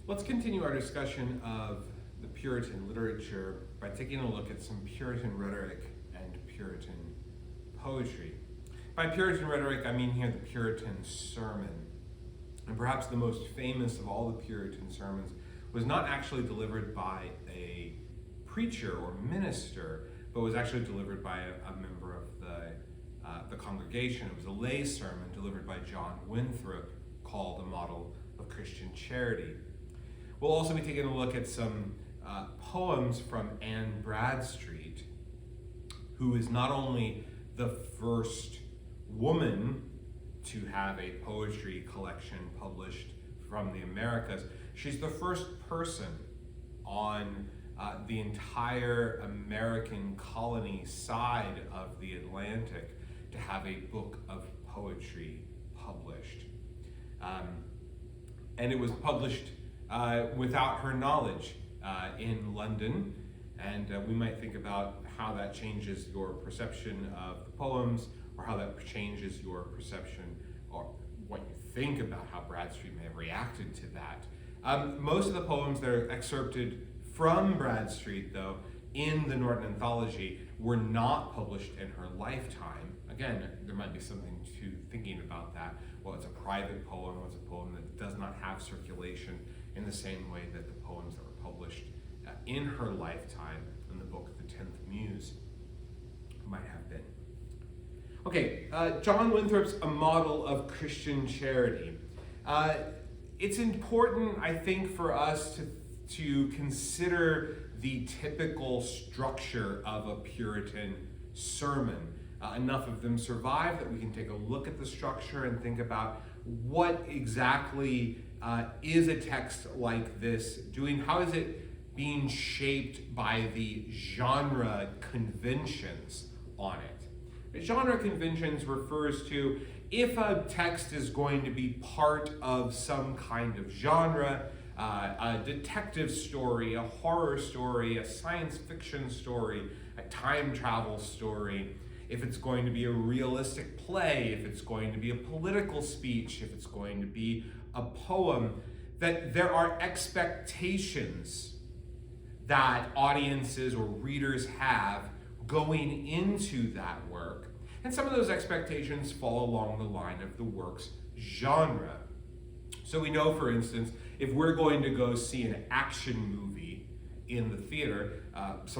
Let's continue our discussion of the Puritan literature by taking a look at some Puritan rhetoric and Puritan poetry. By Puritan rhetoric, I mean here the Puritan sermon. And perhaps the most famous of all the Puritan sermons was not actually delivered by a preacher or minister, but was actually delivered by a member of the congregation. It was a lay sermon delivered by John Winthrop called A Model of Christian Charity. We'll also be taking a look at some poems from Anne Bradstreet, who is not only the first woman to have a poetry collection published from the Americas, she's the first person on the entire American colony side of the Atlantic to have a book of poetry published. And it was published without her knowledge in London, and we might think about how that changes your perception of the poems, or how that changes your perception or what you think about how Bradstreet may have reacted to that. Most of the poems that are excerpted from Bradstreet, though, in the Norton Anthology were not published in her lifetime. Again, there might be something to thinking about that. Well, it's a private poem, it's a poem that does not have circulation in the same way that the poems that were published in her lifetime in the book The 10th Muse might have been. Okay, John Winthrop's A Model of Christian Charity. It's important, I think, for us to consider the typical structure of a Puritan sermon. Enough of them survive that we can take a look at the structure and think about what exactly is a text like this doing? How is it being shaped by the genre conventions on it? Genre conventions refers to if a text is going to be part of some kind of genre, a detective story, a horror story, a science fiction story, a time travel story, if it's going to be a realistic play, if it's going to be a political speech, if it's going to be a poem, that there are expectations that audiences or readers have going into that work. And some of those expectations fall along the line of the work's genre. So we know, for instance, if we're going to go see an action movie in the theater,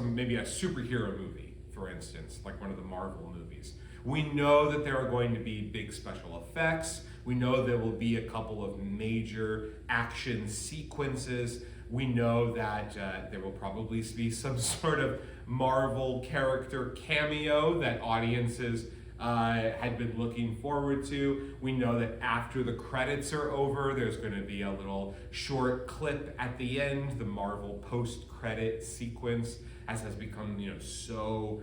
maybe a superhero movie, for instance, like one of the Marvel movies, we know that there are going to be big special effects. We know there will be a couple of major action sequences. We know that there will probably be some sort of Marvel character cameo that audiences had been looking forward to. We know that after the credits are over, there's going to be a little short clip at the end, the Marvel post-credit sequence, as has become so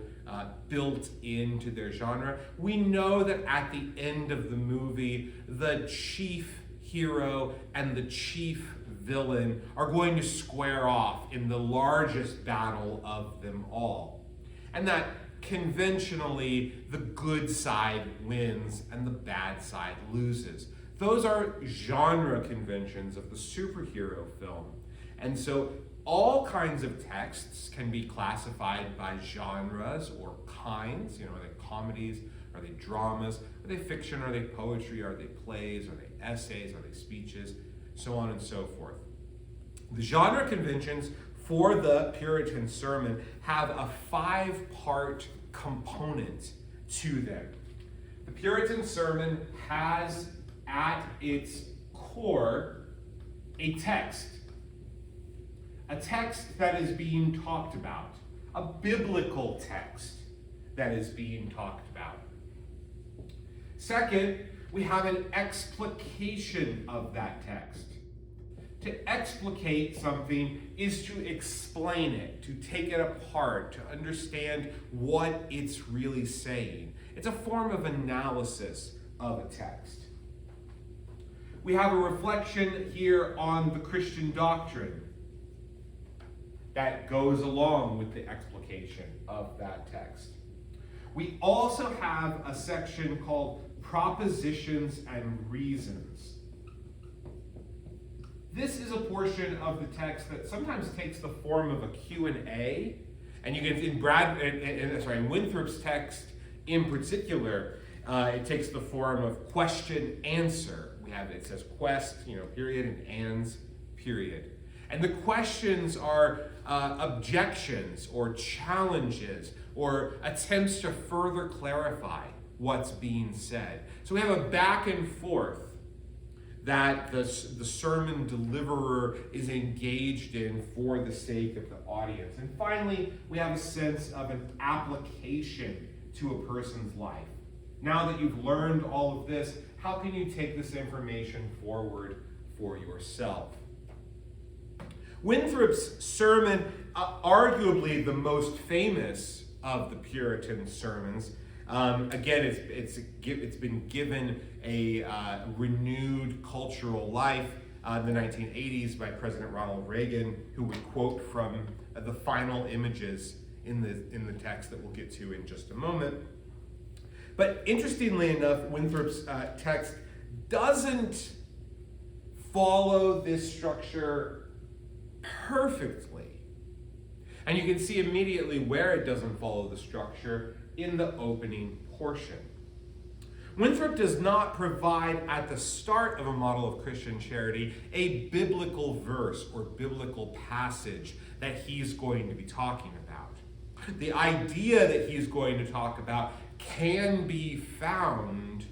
built into their genre. We know that at the end of the movie, the chief hero and the chief villain are going to square off in the largest battle of them all. And that conventionally, the good side wins and the bad side loses. Those are genre conventions of the superhero film. And so all kinds of texts can be classified by genres or kinds. Are they comedies? Are they dramas? Are they fiction? Are they poetry? Are they plays? Are they essays? Are they speeches? So on and so forth. The genre conventions for the Puritan sermon have a 5-part component to them. The Puritan sermon has at its core a text that is being talked about, a biblical text that is being talked about. Second, we have an explication of that text. To explicate something is to explain it, to take it apart, to understand what it's really saying. It's a form of analysis of a text. We have a reflection here on the Christian doctrine that goes along with the explication of that text. We also have a section called Propositions and Reasons. this is a portion of the text that sometimes takes the form of a Q&A. And you can, in Winthrop's text in particular, it takes the form of question-answer. It says quest, period, and ans, period. And the questions are objections or challenges or attempts to further clarify what's being said. So we have a back and forth that the sermon deliverer is engaged in for the sake of the audience. And finally, we have a sense of an application to a person's life. Now that you've learned all of this, how can you take this information forward for yourself? Winthrop's sermon, arguably the most famous of the Puritan sermons, again, it's been given a renewed cultural life in the 1980s by President Ronald Reagan, who would quote from the final images in the text that we'll get to in just a moment. But interestingly enough, Winthrop's text doesn't follow this structure perfectly. And you can see immediately where it doesn't follow the structure in the opening portion. Winthrop does not provide at the start of a model of Christian charity a biblical verse or biblical passage that he's going to be talking about. The idea that he's going to talk about can be found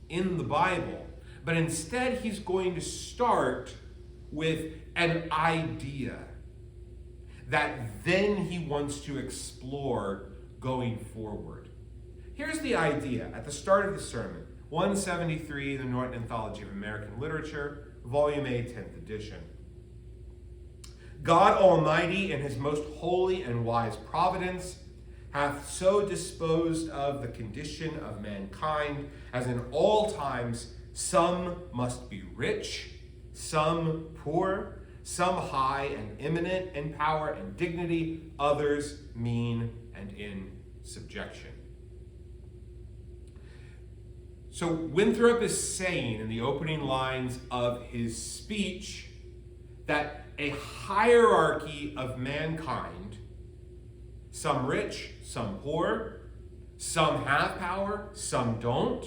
in the Bible, but instead he's going to start with an idea that then he wants to explore going forward. Here's the idea at the start of the sermon, 173, the Norton Anthology of American Literature, Volume A, 10th edition. God Almighty, in his most holy and wise providence, hath so disposed of the condition of mankind, as in all times some must be rich, some poor, some high and eminent in power and dignity, others mean and in subjection. So Winthrop is saying in the opening lines of his speech that a hierarchy of mankind, some rich, some poor, some have power, some don't,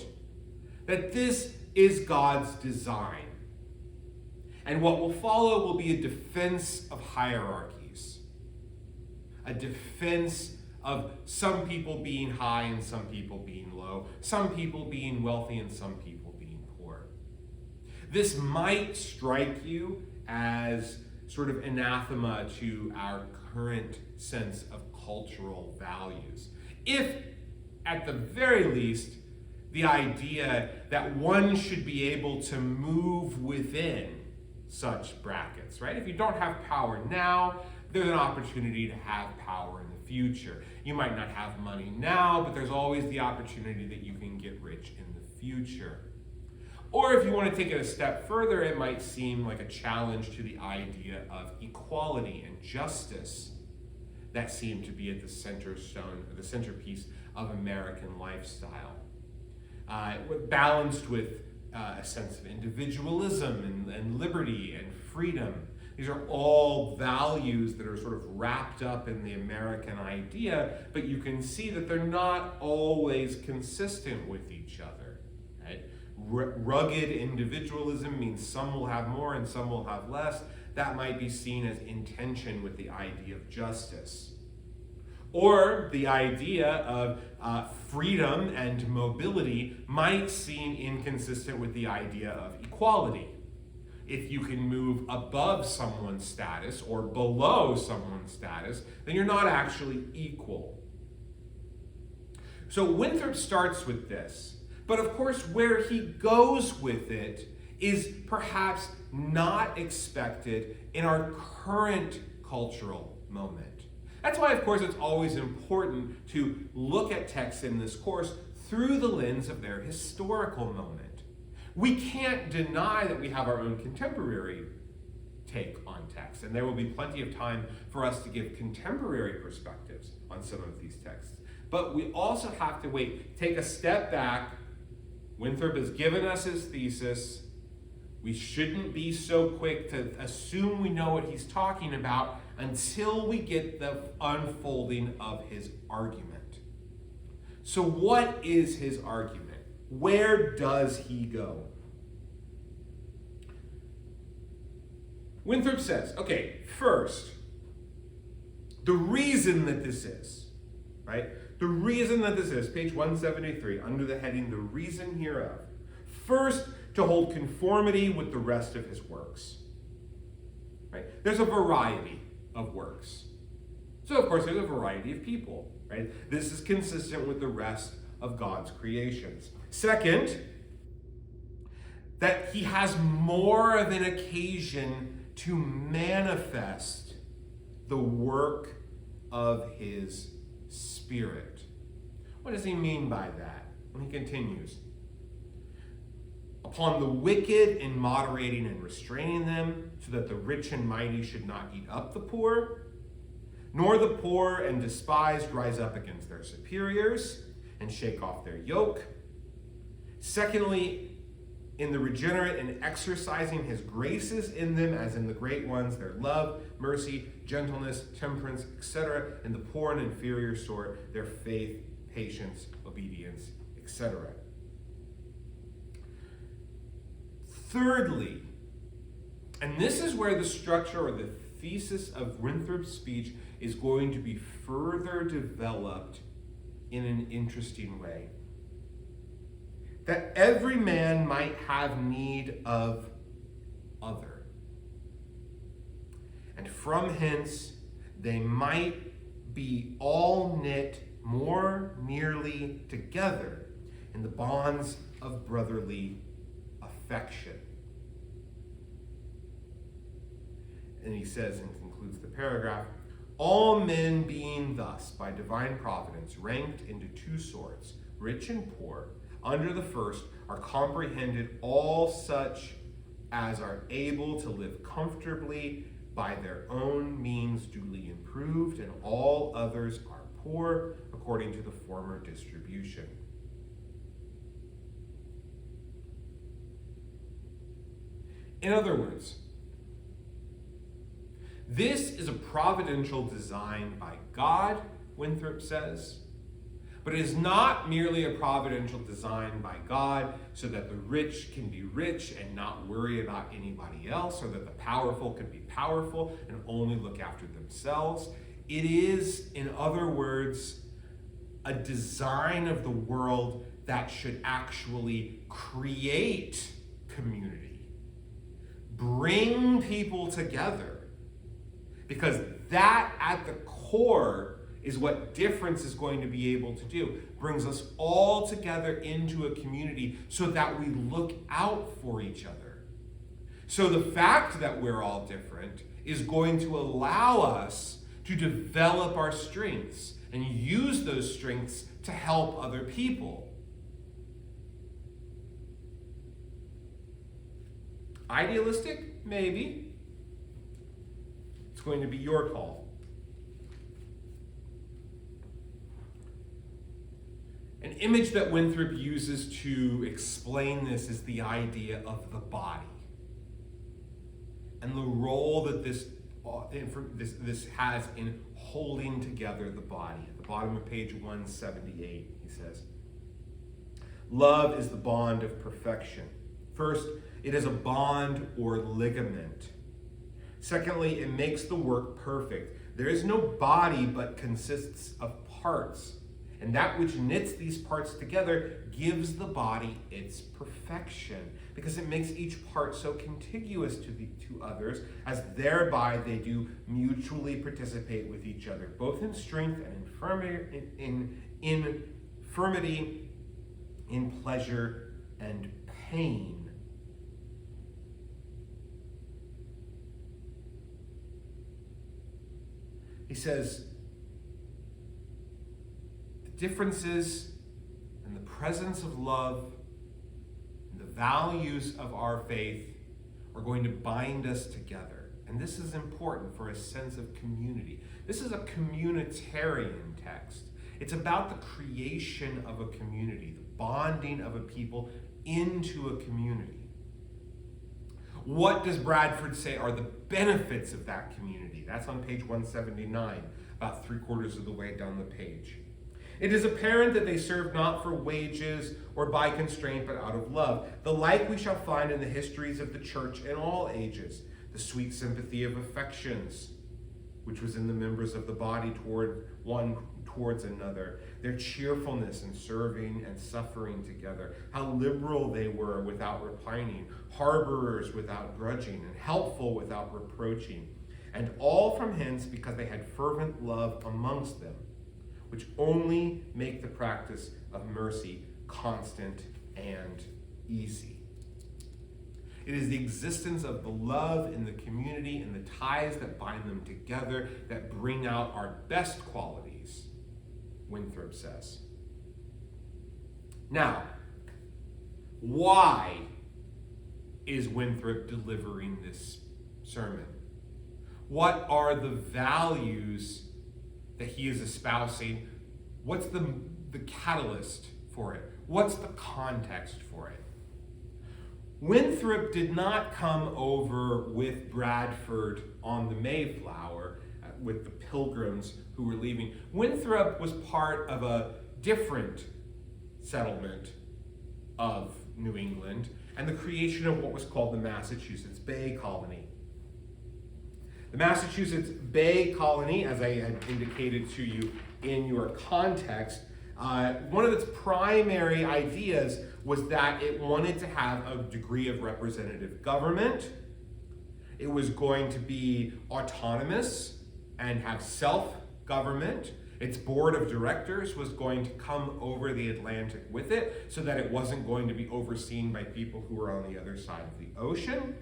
that this is God's design. And what will follow will be a defense of hierarchies, a defense of some people being high and some people being low, some people being wealthy and some people being poor. This might strike you as sort of anathema to our current sense of cultural values. If, at the very least, the idea that one should be able to move within such brackets, right? If you don't have power now, there's an opportunity to have power in the future. You might not have money now, but there's always the opportunity that you can get rich in the future. Or if you want to take it a step further, it might seem like a challenge to the idea of equality and justice that seem to be at the centerpiece of American lifestyle. Balanced with a sense of individualism and liberty and freedom. These are all values that are sort of wrapped up in the American idea, but you can see that they're not always consistent with each other. Right? Rugged individualism means some will have more and some will have less. That might be seen as in tension with the idea of justice. Or the idea of freedom and mobility might seem inconsistent with the idea of equality. If you can move above someone's status or below someone's status, then you're not actually equal. So Winthrop starts with this, but of course where he goes with it is perhaps not expected in our current cultural moment. That's why, of course, it's always important to look at texts in this course through the lens of their historical moment. We can't deny that we have our own contemporary take on text, and there will be plenty of time for us to give contemporary perspectives on some of these texts. But we also have to take a step back. Winthrop has given us his thesis. We shouldn't be so quick to assume we know what he's talking about until we get the unfolding of his argument. So what is his argument? Where does he go? Winthrop says, okay, first, the reason that this is, right? The reason that this is, page 173, under the heading, the reason hereof. First, to hold conformity with the rest of his works. Right? There's a variety of works. So, of course, there's a variety of people. Right? This is consistent with the rest of God's creations. Second, that he has more of an occasion to manifest the work of his Spirit. What does he mean by that? When he continues, upon the wicked in moderating and restraining them, so that the rich and mighty should not eat up the poor, nor the poor and despised rise up against their superiors and shake off their yoke. Secondly, in the regenerate and exercising his graces in them, as in the great ones, their love, mercy, gentleness, temperance, etc., in the poor and inferior sort, their faith, patience, obedience, etc. Thirdly, and this is where the structure or the thesis of Winthrop's speech is going to be further developed in an interesting way. That every man might have need of other. And from hence they might be all knit more nearly together in the bonds of brotherly affection. And he says, and concludes the paragraph, all men being thus, by divine providence, ranked into two sorts, rich and poor, under the first are comprehended all such as are able to live comfortably by their own means duly improved, and all others are poor according to the former distribution. In other words, this is a providential design by God, Winthrop says, but it is not merely a providential design by God so that the rich can be rich and not worry about anybody else, or that the powerful can be powerful and only look after themselves. It is, in other words, a design of the world that should actually create community, bring people together, because that at the core is what difference is going to be able to do. Brings us all together into a community so that we look out for each other. So the fact that we're all different is going to allow us to develop our strengths and use those strengths to help other people. Idealistic? Maybe. It's going to be your call. An image that Winthrop uses to explain this is the idea of the body and the role that this has in holding together the body. At the bottom of page 178, he says, love is the bond of perfection. First, it is a bond or ligament. Secondly, it makes the work perfect. There is no body but consists of parts. And that which knits these parts together gives the body its perfection, because it makes each part so contiguous to others, as thereby they do mutually participate with each other, both in strength and infirmity, in pleasure and pain. He says, differences and the presence of love and the values of our faith are going to bind us together. And this is important for a sense of community. This is a communitarian text. It's about the creation of a community, the bonding of a people into a community. What does Bradford say are the benefits of that community? That's on page 179, about 3/4 of the way down the page. It is apparent that they serve not for wages or by constraint, but out of love. The like we shall find in the histories of the church in all ages. The sweet sympathy of affections, which was in the members of the body towards another. Their cheerfulness in serving and suffering together. How liberal they were without repining. Harborers without grudging, and helpful without reproaching. And all from hence because they had fervent love amongst them, which only make the practice of mercy constant and easy. It is the existence of the love in the community and the ties that bind them together that bring out our best qualities, Winthrop says. Now, why is Winthrop delivering this sermon? What are the values that he is espousing? What's the catalyst for it? What's the context for it? Winthrop did not come over with Bradford on the Mayflower with the Pilgrims who were leaving. Winthrop was part of a different settlement of New England and the creation of what was called the Massachusetts Bay Colony. The Massachusetts Bay Colony, as I had indicated to you in your context, one of its primary ideas was that it wanted to have a degree of representative government. It was going to be autonomous and have self-government. Its board of directors was going to come over the Atlantic with it so that it wasn't going to be overseen by people who were on the other side of the ocean.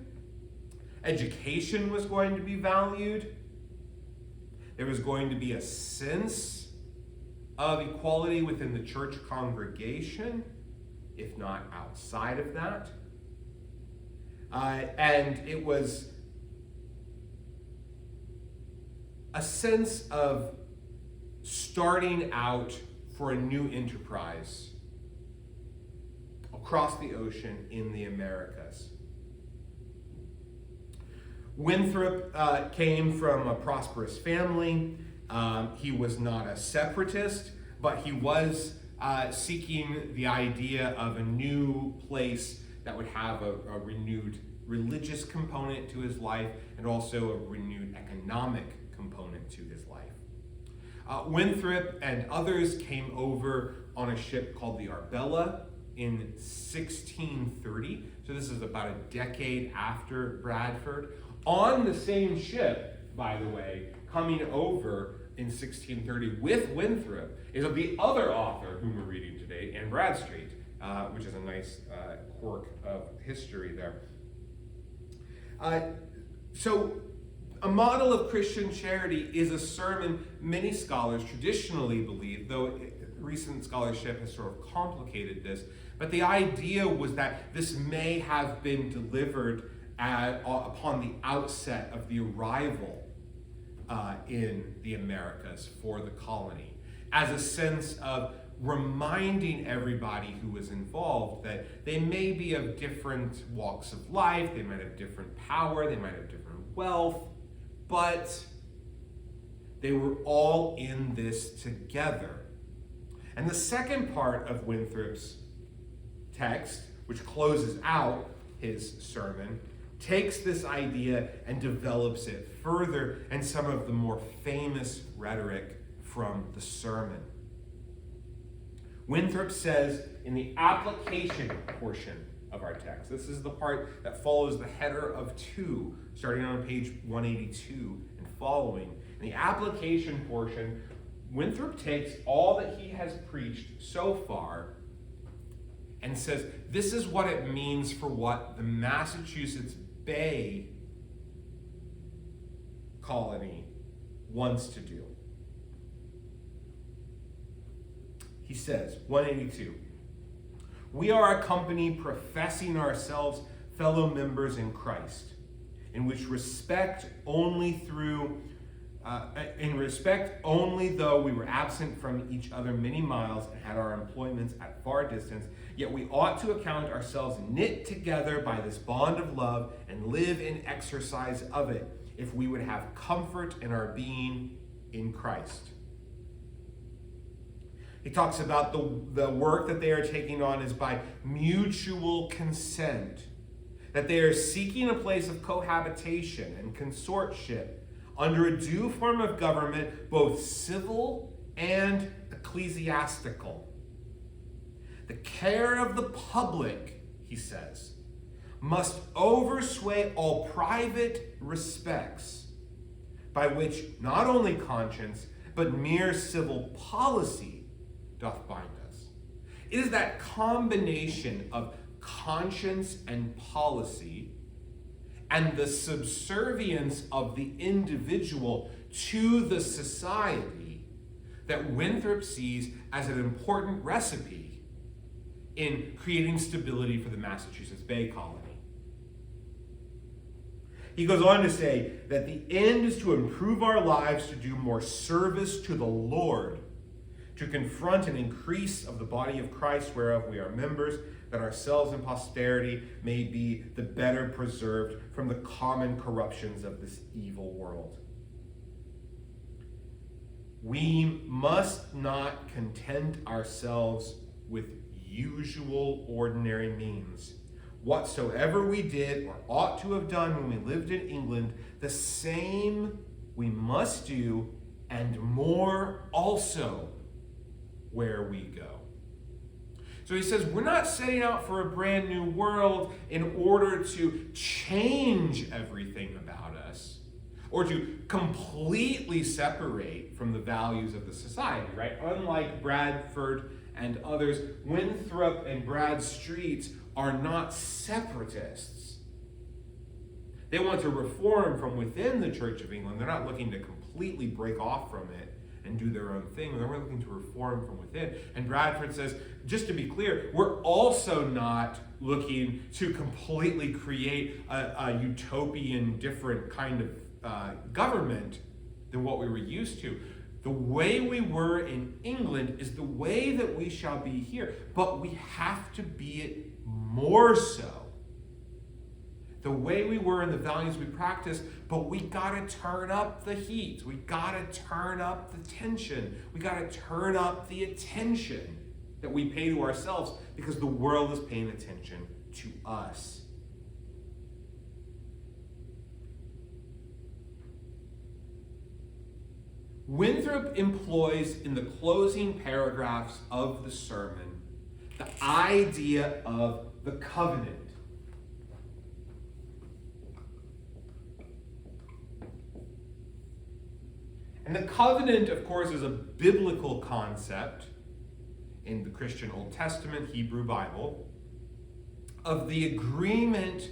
Education was going to be valued. There was going to be a sense of equality within the church congregation, if not outside of that. And it was a sense of starting out for a new enterprise across the ocean in the Americas. Winthrop came from a prosperous family. He was not a separatist, but he was seeking the idea of a new place that would have a renewed religious component to his life and also a renewed economic component to his life. Winthrop and others came over on a ship called the Arbella in 1630. So this is about a decade after Bradford. On the same ship, by the way, coming over in 1630 with Winthrop is the other author whom we're reading today, Anne Bradstreet, which is a nice quirk of history there. So a model of Christian charity is a sermon many scholars traditionally believe, though recent scholarship has sort of complicated this, but the idea was that this may have been delivered upon the outset of the arrival in the Americas for the colony, as a sense of reminding everybody who was involved that they may be of different walks of life, they might have different power, they might have different wealth, but they were all in this together. And the second part of Winthrop's text, which closes out his sermon, takes this idea and develops it further and some of the more famous rhetoric from the sermon. Winthrop says in the application portion of our text, this is the part that follows the header of 2, starting on page 182 and following. In the application portion, Winthrop takes all that he has preached so far and says, this is what it means for what the Massachusetts Bay Colony wants to do. He says, 182, we are a company professing ourselves fellow members in Christ, in which respect only through In respect only, though we were absent from each other many miles and had our employments at far distance, yet we ought to account ourselves knit together by this bond of love and live in exercise of it, if we would have comfort in our being in Christ. He talks about the work that they are taking on is by mutual consent, that they are seeking a place of cohabitation and consortship under a due form of government, both civil and ecclesiastical. The care of the public, he says, must oversway all private respects, by which not only conscience, but mere civil policy doth bind us. It is that combination of conscience and policy and the subservience of the individual to the society that Winthrop sees as an important recipe in creating stability for the Massachusetts Bay Colony. He goes on to say that the end is to improve our lives to do more service to the Lord, to confront an increase of the body of Christ whereof we are members, that ourselves and posterity may be the better preserved from the common corruptions of this evil world. We must not content ourselves with usual ordinary means. Whatsoever we did or ought to have done when we lived in England, the same we must do, and more also where we go. So he says, we're not setting out for a brand new world in order to change everything about us or to completely separate from the values of the society, right? Unlike Bradford and others, Winthrop and Bradstreet are not separatists. They want to reform from within the Church of England. They're not looking to completely break off from it and do their own thing. They're looking to reform from within. And Bradford says, just to be clear, we're also not looking to completely create a utopian, different kind of government than what we were used to. The way we were in England is the way that we shall be here, but we have to be it more so. The way we were and the values we practice, but we gotta turn up the heat. We gotta turn up the tension. We gotta turn up the attention that we pay to ourselves because the world is paying attention to us. Winthrop employs in the closing paragraphs of the sermon the idea of the covenant. And the covenant, of course, is a biblical concept in the Christian Old Testament, Hebrew Bible, of the agreement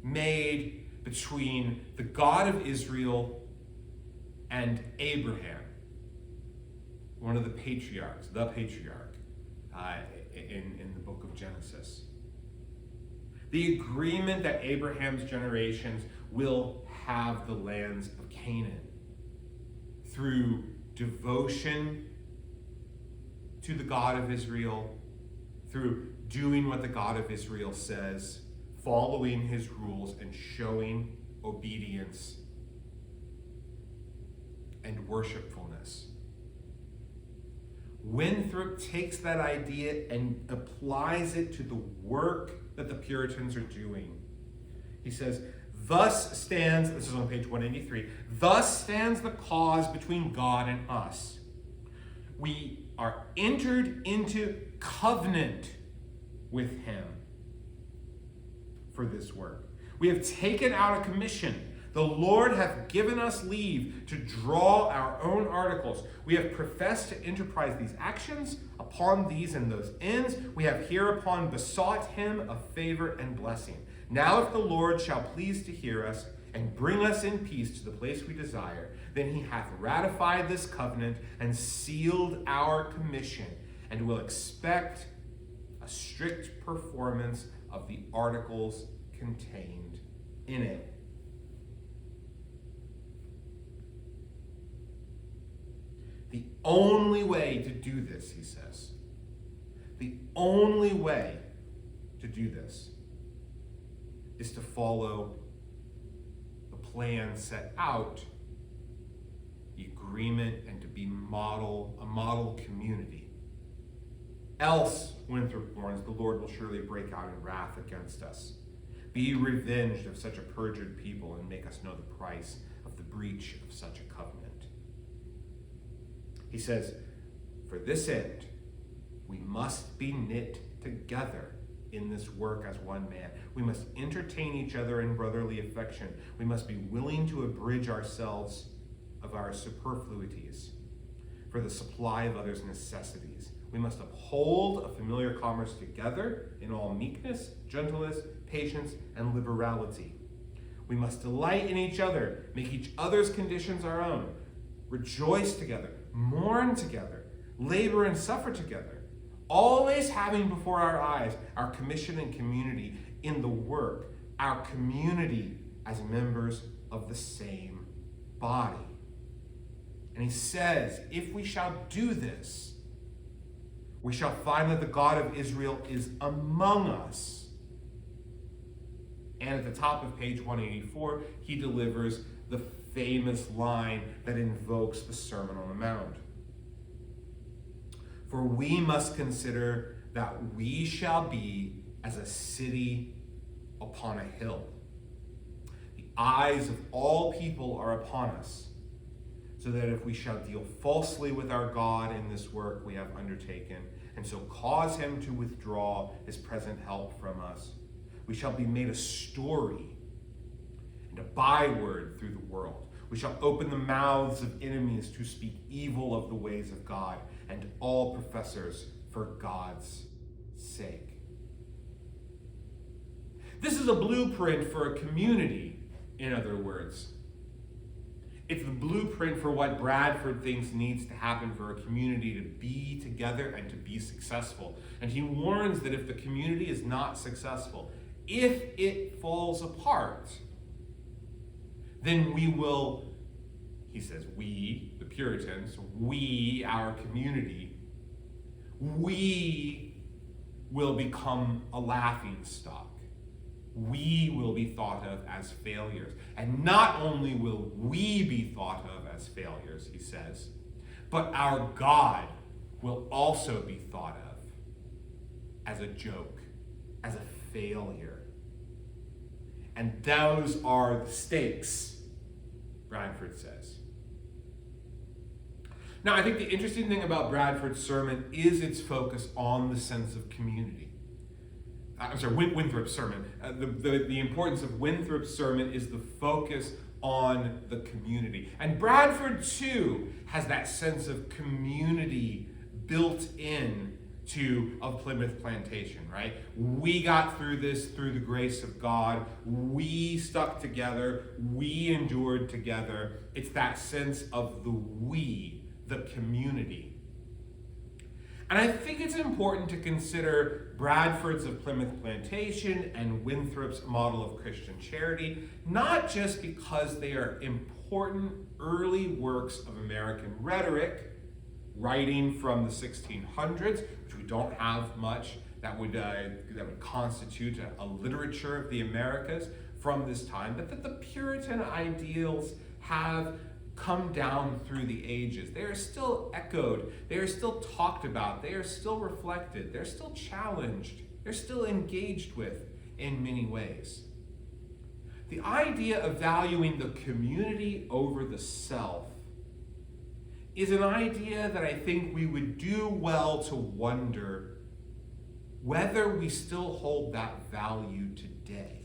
made between the God of Israel and Abraham, one of the patriarchs, in the book of Genesis. The agreement that Abraham's generations will have the lands of Canaan through devotion to the God of Israel, through doing what the God of Israel says, following his rules, and showing obedience and worshipfulness. Winthrop takes that idea and applies it to the work that the Puritans are doing. He says, thus stands, this is on page 183, thus stands the cause between God and us. We are entered into covenant with him for this work. We have taken out a commission. The Lord hath given us leave to draw our own articles. We have professed to enterprise these actions upon these and those ends. We have hereupon besought him of favor and blessing. Now if the Lord shall please to hear us and bring us in peace to the place we desire, then he hath ratified this covenant and sealed our commission, and will expect a strict performance of the articles contained in it. The only way to do this, he says, the only way to do this is to follow the plan set out, the agreement, and to be a model community. Else, Winthrop warns, the Lord will surely break out in wrath against us. Be revenged of such a perjured people and make us know the price of the breach of such a covenant. He says, for this end, we must be knit together in this work as one man. We must entertain each other in brotherly affection. We must be willing to abridge ourselves of our superfluities for the supply of others' necessities. We must uphold a familiar commerce together in all meekness, gentleness, patience, and liberality. We must delight in each other, make each other's conditions our own, rejoice together, mourn together, labor and suffer together, always having before our eyes our commission and community in the work, our community as members of the same body. And he says, if we shall do this, we shall find that the God of Israel is among us. And at the top of page 184, he delivers the famous line that invokes the Sermon on the Mount. For we must consider that we shall be as a city upon a hill. The eyes of all people are upon us, so that if we shall deal falsely with our God in this work we have undertaken, and so cause him to withdraw his present help from us, we shall be made a story and a byword through the world. We shall open the mouths of enemies to speak evil of the ways of God and all professors for God's sake. This is a blueprint for a community, in other words. It's the blueprint for what Bradford thinks needs to happen for a community to be together and to be successful. And he warns that if the community is not successful, if it falls apart, then we will, he says, we, the Puritans, we, our community, we will become a laughing stock. We will be thought of as failures. And not only will we be thought of as failures, he says, but our God will also be thought of as a joke, as a failure. And those are the stakes, Bradford says. Now, I think the interesting thing about Bradford's sermon is its focus on the sense of community. Winthrop's sermon. The importance of Winthrop's sermon is the focus on the community. And Bradford, too, has that sense of community built in of Plymouth Plantation, right? We got through this through the grace of God. We stuck together. We endured together. It's that sense of the we, the community. And I think it's important to consider Bradford's of Plymouth Plantation and Winthrop's model of Christian charity, not just because they are important early works of American rhetoric, writing from the 1600s, which we don't have much that would constitute a literature of the Americas from this time, but that the Puritan ideals have come down through the ages. They are still echoed, they are still talked about, they are still reflected, they're still challenged, they're still engaged with in many ways. The idea of valuing the community over the self is an idea that I think we would do well to wonder whether we still hold that value today.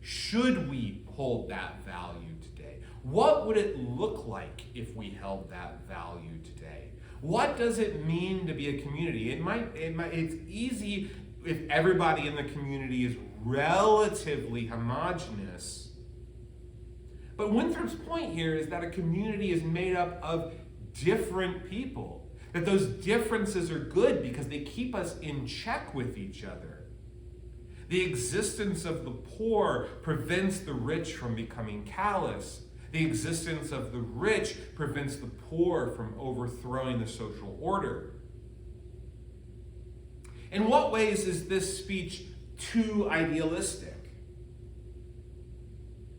Should we hold that value today? What would it look like if we held that value today? What does it mean to be a community? It's easy if everybody in the community is relatively homogeneous. But Winthrop's point here is that a community is made up of different people, that those differences are good because they keep us in check with each other. The existence of the poor prevents the rich from becoming callous. The existence of the rich prevents the poor from overthrowing the social order. In what ways is this speech too idealistic?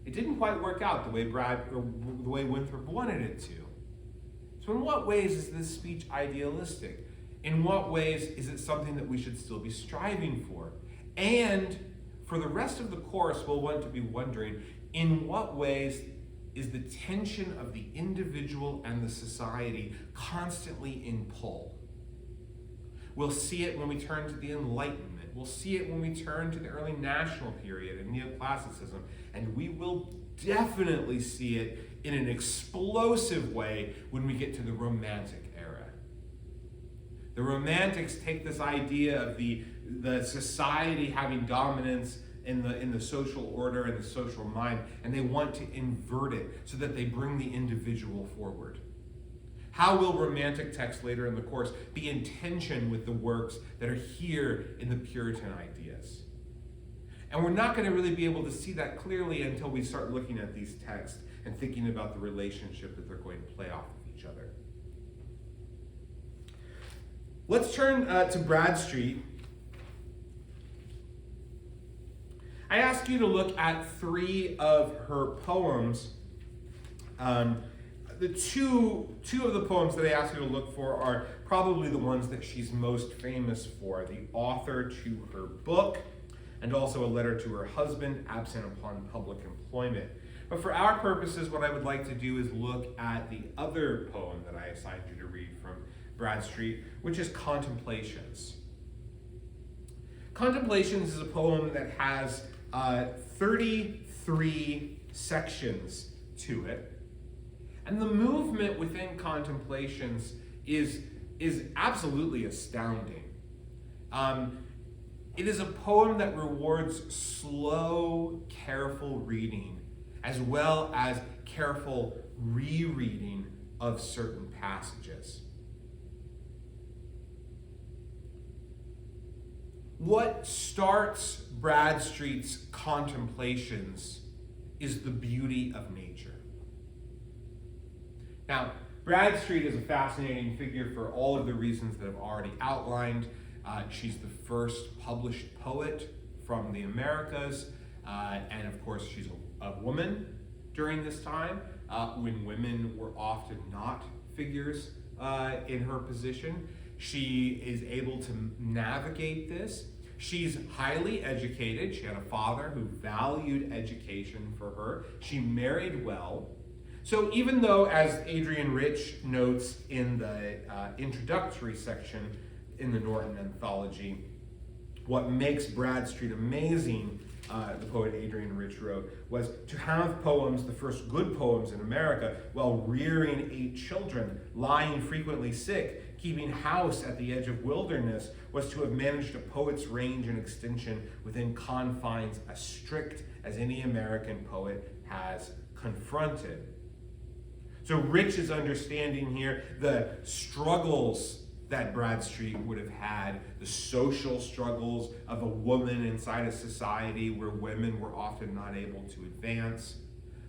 It didn't quite work out the way Winthrop wanted it to. So in what ways is this speech idealistic? In what ways is it something that we should still be striving for? And for the rest of the course, we'll want to be wondering, in what ways is the tension of the individual and the society constantly in pull? We'll see it when we turn to the Enlightenment. We'll see it when we turn to the early national period and neoclassicism. And we will definitely see it in an explosive way when we get to the Romantic era. The Romantics take this idea of the society having dominance in the social order and the social mind, and they want to invert it so that they bring the individual forward. How will Romantic texts later in the course be in tension with the works that are here in the Puritan ideas? And we're not going to really be able to see that clearly until we start looking at these texts and thinking about the relationship that they're going to play off of each other. Let's turn to Bradstreet. I ask you to look at 3 of her poems. The two of the poems that I ask you to look for are probably the ones that she's most famous for. The author to her book, and also a letter to her husband, absent upon public employment. But for our purposes, what I would like to do is look at the other poem that I assigned you to read from Bradstreet, which is Contemplations. Contemplations is a poem that has 33 sections to it. And the movement within Contemplations is absolutely astounding. It is a poem that rewards slow, careful reading, as well as careful rereading of certain passages. What starts Bradstreet's Contemplations is the beauty of nature. Now, Bradstreet is a fascinating figure for all of the reasons that I've already outlined. She's the first published poet from the Americas, and of course she's a woman during this time, when women were often not figures in her position. She is able to navigate this. She's highly educated. She had a father who valued education for her. She married well. So even though, as Adrian Rich notes in the introductory section in the Norton Anthology, what makes Bradstreet amazing, the poet Adrian Rich wrote, was to have poems, the first good poems in America, while rearing 8 children, lying frequently sick, keeping house at the edge of wilderness, was to have managed a poet's range and extension within confines as strict as any American poet has confronted. So Rich is understanding here the struggles that Bradstreet would have had, the social struggles of a woman inside a society where women were often not able to advance,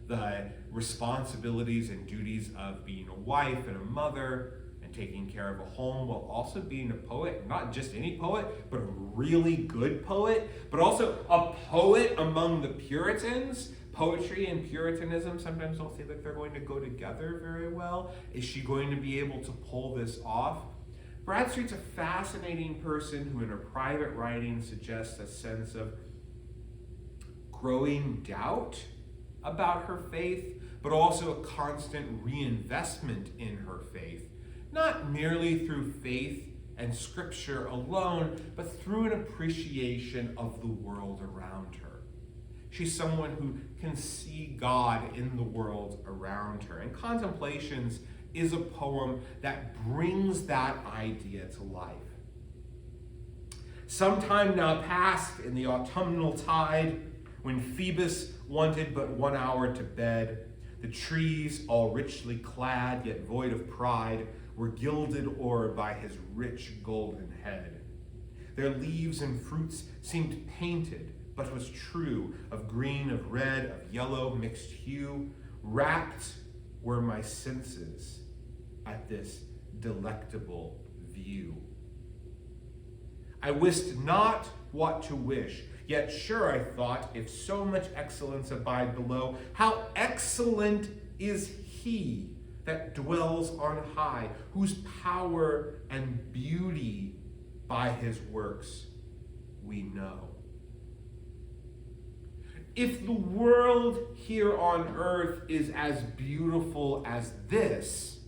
the responsibilities and duties of being a wife and a mother and taking care of a home while also being a poet, not just any poet, but a really good poet, but also a poet among the Puritans. Poetry and Puritanism, sometimes I'll say that they're going to go together very well. Is she going to be able to pull this off? Bradstreet's a fascinating person who in her private writing suggests a sense of growing doubt about her faith, but also a constant reinvestment in her faith. Not merely through faith and scripture alone, but through an appreciation of the world around her. She's someone who can see God in the world around her. And Contemplations is a poem that brings that idea to life. Some time now passed in the autumnal tide, when Phoebus wanted but 1 hour to bed, the trees, all richly clad yet void of pride, were gilded o'er by his rich golden head. Their leaves and fruits seemed painted, but was true, of green, of red, of yellow, mixed hue, Rapt were my senses at this delectable view. I wist not what to wish, yet sure I thought, if so much excellence abide below, how excellent is he that dwells on high, whose power and beauty by his works we know. If the world here on earth is as beautiful as this,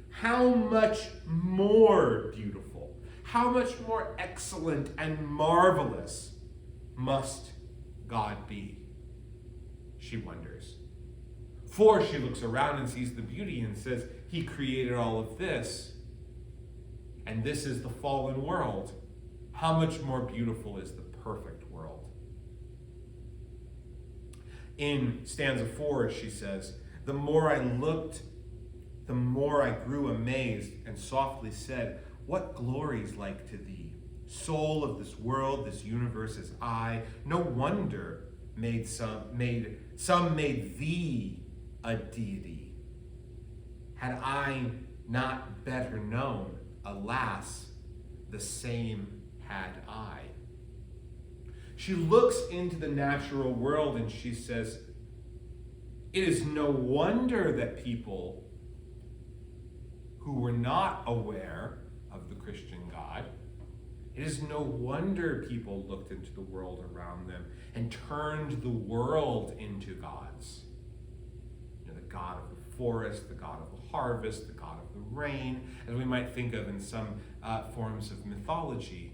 how much more beautiful, how much more excellent and marvelous must God be? She wonders. For she looks around and sees the beauty and says, he created all of this. And this is the fallen world. How much more beautiful is the perfect world? In stanza 4, she says, the more I looked, the more I grew amazed, and softly said, what glory's like to thee? Soul of this world, this universe is I. No wonder some made thee a deity. Had I not better known, alas, the same had I. She looks into the natural world and she says, it is no wonder that people who were not aware of the Christian God, it is no wonder people looked into the world around them and turned the world into gods. You know, the God of the forest, the God of the harvest, the God of the rain, as we might think of in some forms of mythology.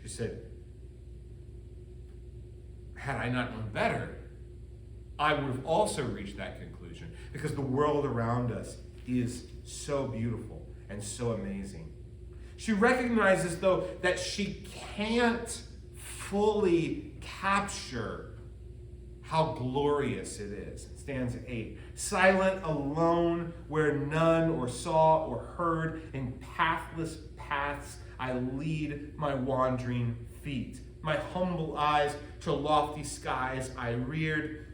She said, had I not known better, I would have also reached that conclusion, because the world around us is so beautiful and so amazing. She recognizes, though, that she can't fully capture how glorious it is. Stanza 8. Silent, alone, where none or saw or heard, in pathless paths I lead my wandering feet. My humble eyes to lofty skies I reared,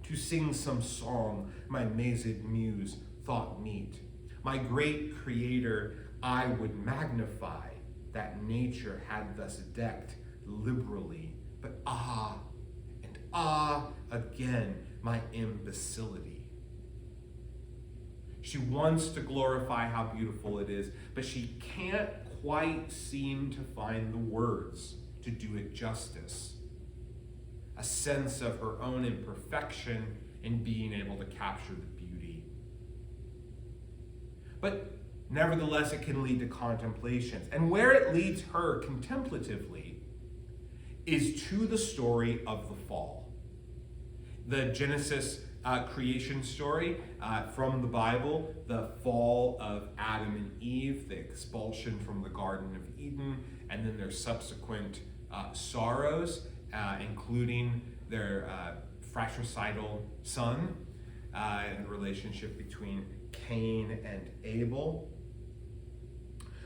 to sing some song my mazed muse thought meet. My great creator I would magnify, that nature had thus decked liberally. But ah, and ah again, my imbecility. She wants to glorify how beautiful it is, but she can't quite seem to find the words to do it justice. A sense of her own imperfection in being able to capture the beauty. But nevertheless, it can lead to contemplations. And where it leads her contemplatively is to the story of the fall. The Genesis creation story from the Bible, the fall of Adam and Eve, the expulsion from the Garden of Eden, and then their subsequent sorrows, including their fratricidal son, and the relationship between Cain and Abel.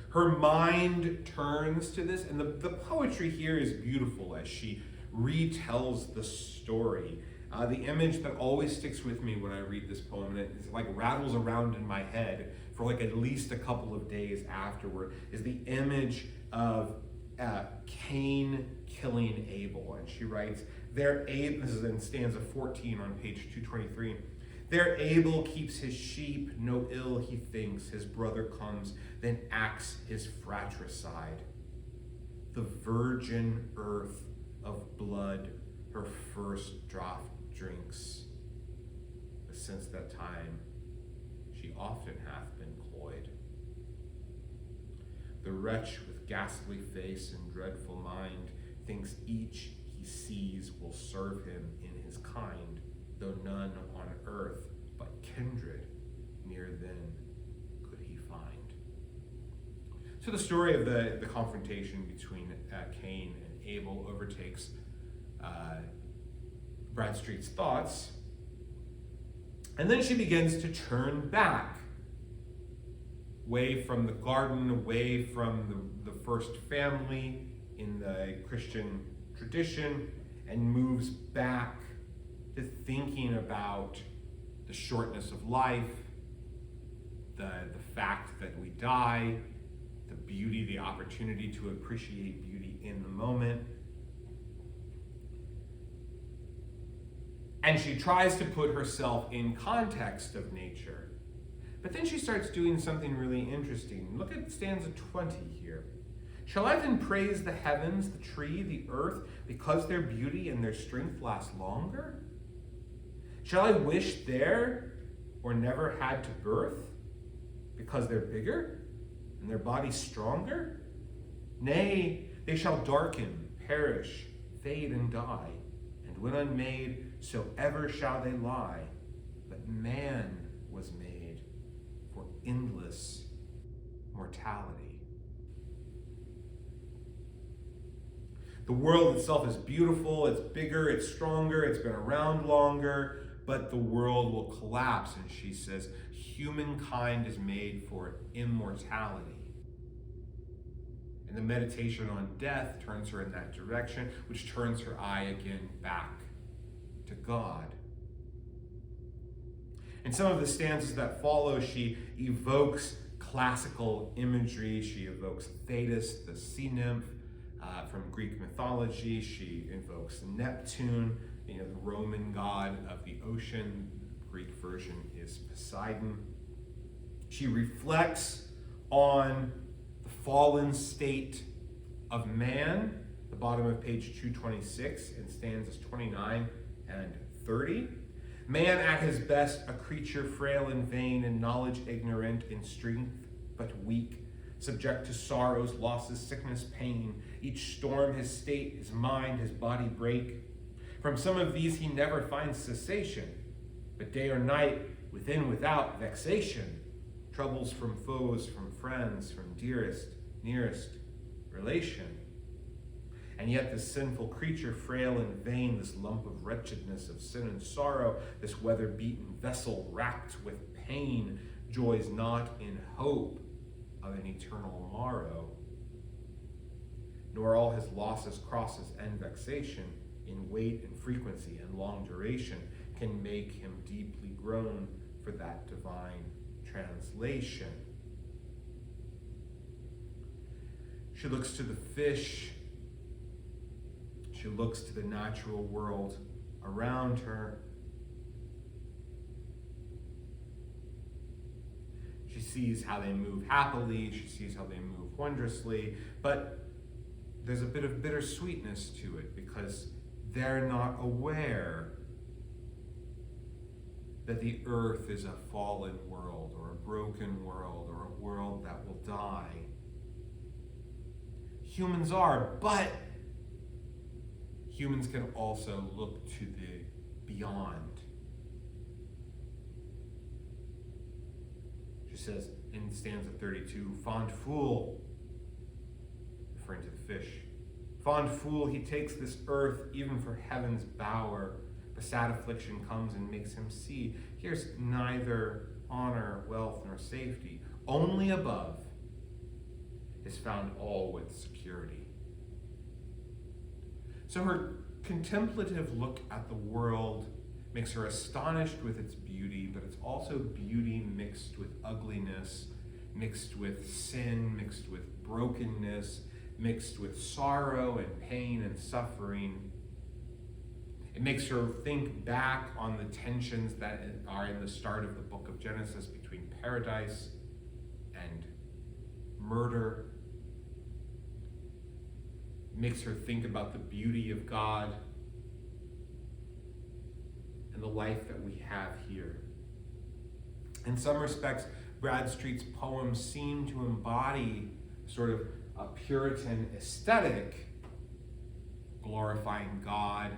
Her mind turns to this, and the poetry here is beautiful as she retells the story. The image that always sticks with me when I read this poem, and it like rattles around in my head for like at least a couple of days afterward, is the image of Cain killing Abel. And she writes, this is in stanza 14 on page 223. There Abel keeps his sheep, no ill he thinks, his brother comes, then acts his fratricide. The virgin earth of blood her first draught drinks, but since that time she often hath been cloyed. The wretch with ghastly face and dreadful mind thinks each he sees will serve him in his kind, though none on earth but kindred near then could he find. So the story of the confrontation between Cain and Abel overtakes Bradstreet's thoughts, and then she begins to turn back, away from the garden, away from the first family in the Christian tradition and moves back to thinking about the shortness of life, the fact that we die, the beauty, the opportunity to appreciate beauty in the moment. And she tries to put herself in context of nature. But then she starts doing something really interesting. Look at stanza 20 here. Shall I then praise the heavens, the tree, the earth, because their beauty and their strength last longer? Shall I wish there or never had to birth, because they're bigger and their bodies stronger? Nay, they shall darken, perish, fade and die, and when unmade, so ever shall they lie. But man was made for endless mortality. The world itself is beautiful, it's bigger, it's stronger, it's been around longer, but the world will collapse. And she says, humankind is made for immortality. And the meditation on death turns her in that direction, which turns her eye again back to God. In some of the stanzas that follow, she evokes classical imagery. She evokes Thetis, the sea nymph, from Greek mythology. She invokes Neptune, the Roman god of the ocean. The Greek version is Poseidon. She reflects on the fallen state of man, the bottom of page 226 in stanzas 29 and 30. Man at his best, a creature frail and vain, in knowledge ignorant, in strength but weak, subject to sorrows, losses, sickness, pain. Each storm his state, his mind, his body break. From some of these he never finds cessation, but day or night, within, without, vexation. Troubles from foes, from friends, from dearest, nearest relation. And yet this sinful creature, frail and vain, this lump of wretchedness, of sin and sorrow, this weather-beaten vessel racked with pain, joys not in hope of an eternal morrow, nor all his losses, crosses, and vexation in weight and frequency and long duration can make him deeply groan for that divine translation. She looks to the fish. She looks to the natural world around her. She sees how they move happily. She sees how they move wondrously. But there's a bit of bittersweetness to it because they're not aware that the earth is a fallen world or a broken world or a world that will die. Humans are, but humans can also look to the beyond. She says in stanza 32, fond fool, referring to the fish, fond fool, he takes this earth even for heaven's bower. But sad affliction comes and makes him see. Here's neither honor, wealth, nor safety. Only above is found all with security. So her contemplative look at the world makes her astonished with its beauty, but it's also beauty mixed with ugliness, mixed with sin, mixed with brokenness, mixed with sorrow and pain and suffering. It makes her think back on the tensions that are in the start of the book of Genesis between paradise and murder. It makes her think about the beauty of God and the life that we have here. In some respects, Bradstreet's poems seem to embody sort of a Puritan aesthetic, glorifying God.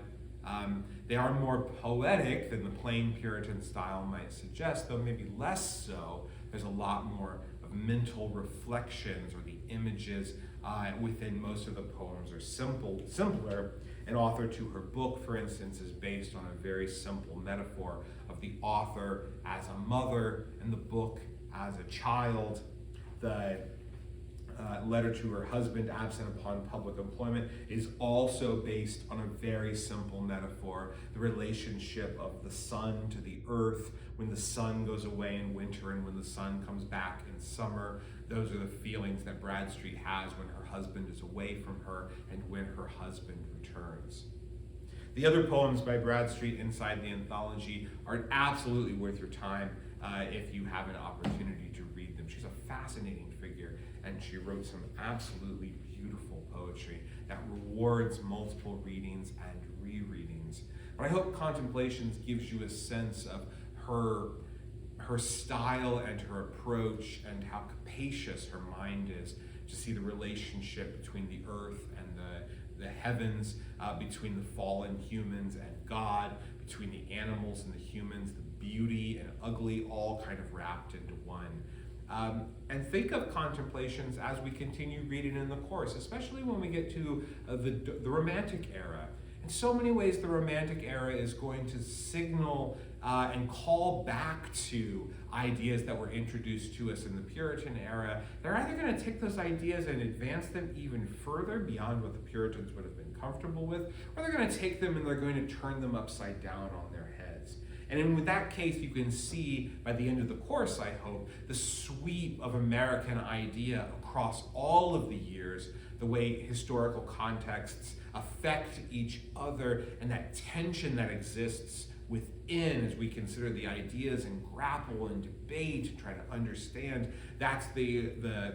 They are more poetic than the plain Puritan style might suggest, though maybe less so. There's a lot more of mental reflections, or the images within most of the poems are simpler. An author to her book, for instance, is based on a very simple metaphor of the author as a mother and the book as a child. The letter to her husband, absent upon public employment, is also based on a very simple metaphor, the relationship of the sun to the earth, when the sun goes away in winter and when the sun comes back in summer. Those are the feelings that Bradstreet has when her husband is away from her and when her husband returns. The other poems by Bradstreet inside the anthology are absolutely worth your time if you have an opportunity to read them. She's a fascinating figure, and she wrote some absolutely beautiful poetry that rewards multiple readings and rereadings. But I hope Contemplations gives you a sense of her style and her approach and how capacious her mind is to see the relationship between the earth and the heavens, between the fallen humans and God, between the animals and the humans, the beauty and ugly, all kind of wrapped into one. And think of Contemplations as we continue reading in the course, especially when we get to the Romantic era. In so many ways, the Romantic era is going to signal and call back to ideas that were introduced to us in the Puritan era. They're either going to take those ideas and advance them even further beyond what the Puritans would have been comfortable with, or they're going to take them and they're going to turn them upside down on their heads. And in that case, you can see by the end of the course, I hope, the sweep of American idea across all of the years, the way historical contexts affect each other, and that tension that exists within as we consider the ideas and grapple and debate and try to understand. That's the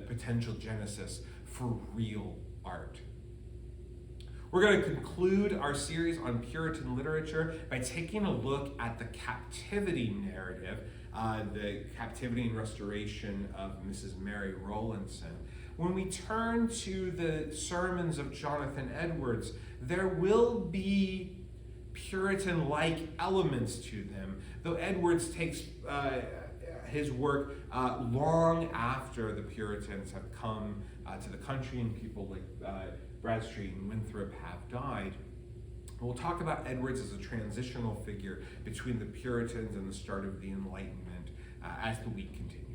potential genesis for real art. We're going to conclude our series on Puritan literature by taking a look at the captivity narrative, the captivity and restoration of Mrs. Mary Rowlandson. When we turn to the sermons of Jonathan Edwards, there will be Puritan-like elements to them, though Edwards takes his work long after the Puritans have come to the country and people like Bradstreet and Winthrop have died. We'll talk about Edwards as a transitional figure between the Puritans and the start of the Enlightenment as the week continues.